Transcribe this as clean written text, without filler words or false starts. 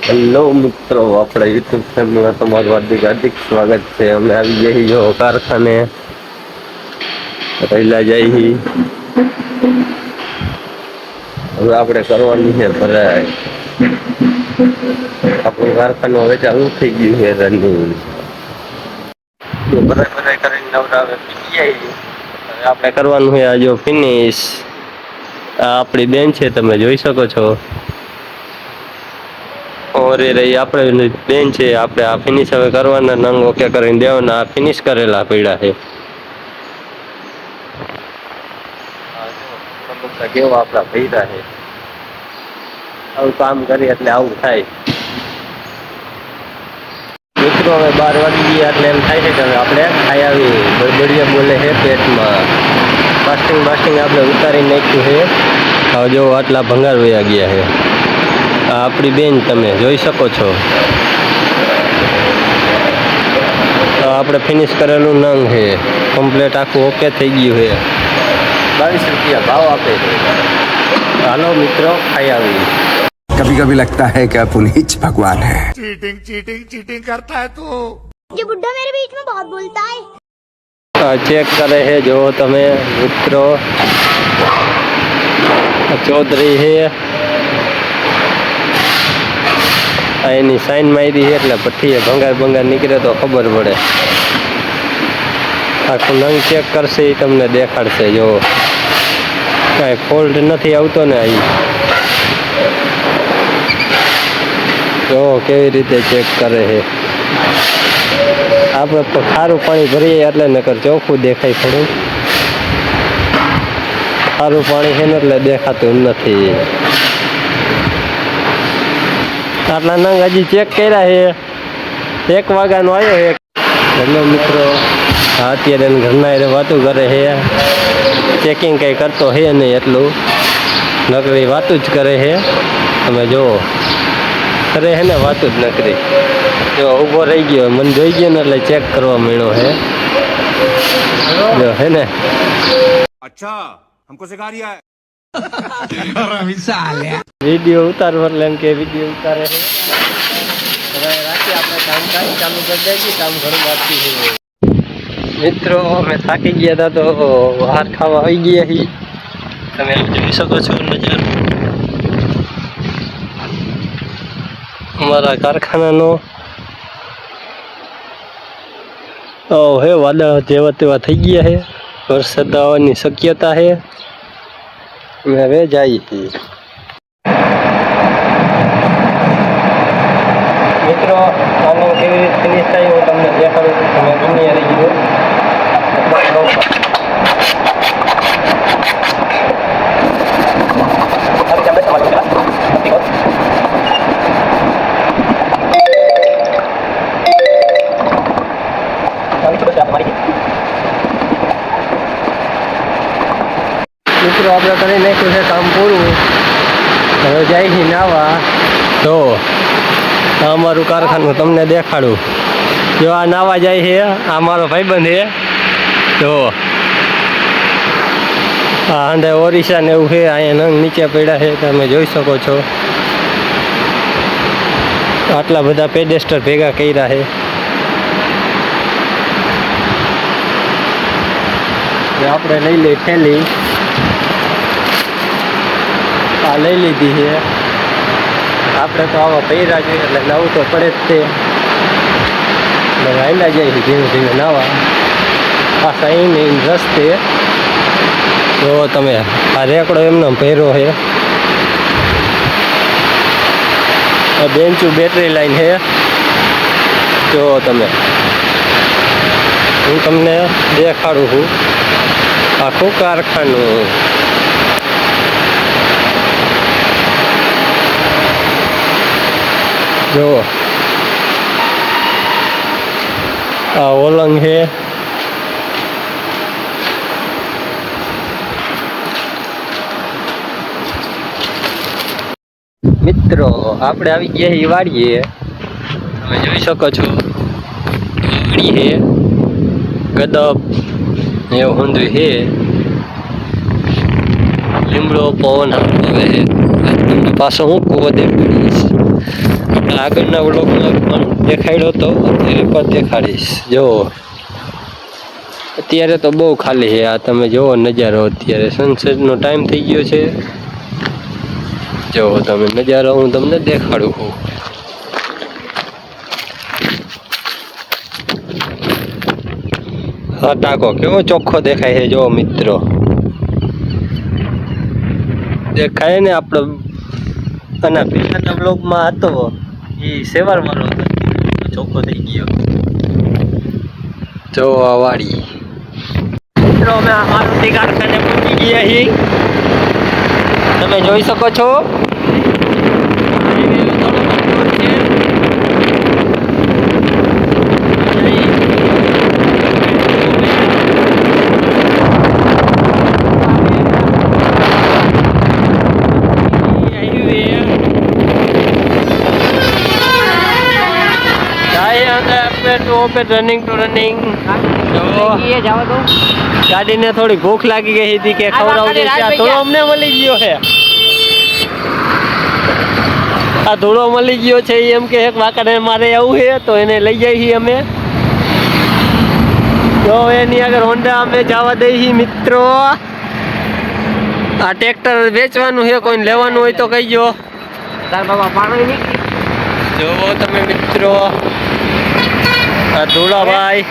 Hello મિત્રો, આપણે YouTube ચેનલમાં તમારું હાર્દિક સ્વાગત છે. અમે આવી જઈ જો કારખાને રહેલા જઈ. હવે આપણે કરવાની છે ભરાય. આપણું કારખાનું હવે ચાલુ થઈ ગયું છે રનિંગ. ભરાય કરીને નવરાવે હવે આપણે કરવાનું છે આ જો ફિનિશ. આ આપણી બેન છે, તમે જોઈ શકો છો. ઓરે રહી આપણે બેન છે. આપણે આ ફિનિશ હવે કરવાના, નંગ ઓકે કરીને દેવાના. આ ફિનિશ કરેલા પડ્યા છે. કેવા આપડા ભૈરા છે. આવું કામ કરીએ એટલે આવું થાય. મિત્રો હવે 12 વાગી ગયા એટલે એમ થાય છે કે હવે આપણે ખાઈ આવી. બળબડિયા બોલે છે પેટમાં. માસ્ટિંગ આપણે ઉતારી નાખ્યું છે. હવે જો આટલા ભંગાર વયા ગયા છે. આ આપણી બેન તમે જોઈ શકો છો. તો આપણે ફિનિશ કરેલું નંગ છે. કમ્પ્લીટ આખું ઓકે થઈ ગયું છે. 22 રૂપિયા ભાવ આપે છે. હાલો મિત્રો, ખાઈ આવી. कभी कभी लगता है कि आप उन्हीं च भगवान है। चीटिंग करता है तू। ये बुड्ढा मेरे बीच में बहुत बोलता है। चेक करे है जो તમે મિત્રો. ચૌધરી છે. એની સાઈન મારી છે એટલે ભઠ્ઠીએ ભંગાર નીકળે તો ખબર પડે. આખું નંગ ચેક કરશે એ તમને દેખાડશે. જો કાંઈ ફોલ્ટ નથી આવતો ને અહીં. જો કેવી રીતે ચેક કરે છે. આપણે તો ખારું પાણી ભરીએ એટલે નકર ચોખ્ખું દેખાય થોડું. ખારું પાણી છે ને એટલે દેખાતું નથી. આટલા નંગ હજી ચેક કર્યા છે. 1 વાગ્યાનો આવ્યો છે. હેલો મિત્રો, અત્યારે ઘરના વાતું કરે છે. ચેકિંગ કંઈ કરતો છે નહીં, એટલું નકરી વાતું જ કરે છે. તમે જુઓ કરે છે ને, વાતું જ નકરી. જો ઊભો રહી ગયો, મને જોઈ ગયો ને એટલે ચેક કરવા માંડ્યો છે. જો હે ને, अच्छा हमको सिखा रिया है। વિડીયો ઉતારવો એટલે એમ કે વિડીયો ઉતારે છે. હવે રાતે આપણે કામ ચાલુ કરી દઈએ. કામ ઘણું બાકી છે. મિત્રો અમે થાકી ગયા હતા તો બહાર ખાવા આવી ગયા છીએ. તમે જોઈ શકો છો નજર અમારા કારખાનાનો. હે વાદળ જેવા તેવા થઈ ગયા છે. વરસાદ આવવાની શક્યતા છે. અમે હવે જઈએ છીએ. મિત્રો આનો કેવી રીતે ફિનિશ થાય હું તમને દેખાડું. તમે ગમે રહી ગયો. મિત્રો આપણે કરી નાખ્યું છે કામ પૂરું. હવે જાય છે નાવા. તો આ અમારું કારખાનું તમને દેખાડું. જો આ નાવા જાય છે. આ મારો ભાઈબંધ છે. જો આ આંધે ઓરિસ્સા ને એવું છે. અહીંયા નંગ નીચે પડ્યા છે, તમે જોઈ શકો છો. આટલા બધા પેડેસ્ટર ભેગા કર્યા છે. આપણે લઈ લઈ થેલી. આ લઈ લીધી છે. આપણે તો આવા પહેર્યા જોઈએ એટલે નવું તો પડે જ છે. હાલ્યા જાય છે ધીમે ધીમે નાવા. પાછા એને રસ્તે જો તમે આ રેકડો એમને પહેર્યો છે. આ બેન્ચું બેટરી લાઈન છે. જો તમે, હું તમને દેખાડું છું આખું કારખાનું. જો આ ઓલંગ છે. મિત્રો આપણે આવી ગયા છીએ વાડીએ. તમે જોઈ શકો છો વાડી છે. ગદપ એવું ઊંધું છે. લીમડો પવન આવે છે. પાછો હું કૂવો દે આગળના વ્લોગમાં પણ દેખાડ્યો તો અત્યારે પણ દેખાડીશ. જો અત્યારે તો બહુ ખાલી છે. આ તમે જુઓ નજારો, અત્યારે સનસેટનો ટાઈમ થઈ ગયો છે. જો તમે નજારો હું તમને દેખાડું છું. હા ટાંકો કેવો ચોખ્ખો દેખાય છે. જો મિત્રો દેખાય ને આપણો અને પહેલાના બ્લોગમાં હતો એ સેવાર વાળો હતો, ચોખ્ખો થઈ ગયો. જો આ વાડી મિત્રો અમે આ મારુતિ કારખાને પહોંચી ગયા છીએ. તમે જોઈ શકો છો. Running to running. ગાડીને થોડી ભૂખ લાગી ગઈ હતી કે ખવડાવજે. ધૂળો અમને મળી ગયો છે. આ ધૂળો મળી ગયો છે એમ કે એક વાંકાને મારે આવું છે તો એને લઈ જઈએ છીએ અમે. તો એની આગળ હોન્ડા અમે જવા દઈએ છીએ મિત્રો. આ ટ્રેક્ટર વેચવાનું છે, કોઈને લેવાનું હોય તો કહીજો. જો તમે મિત્રો આ ધૂળાભાઈ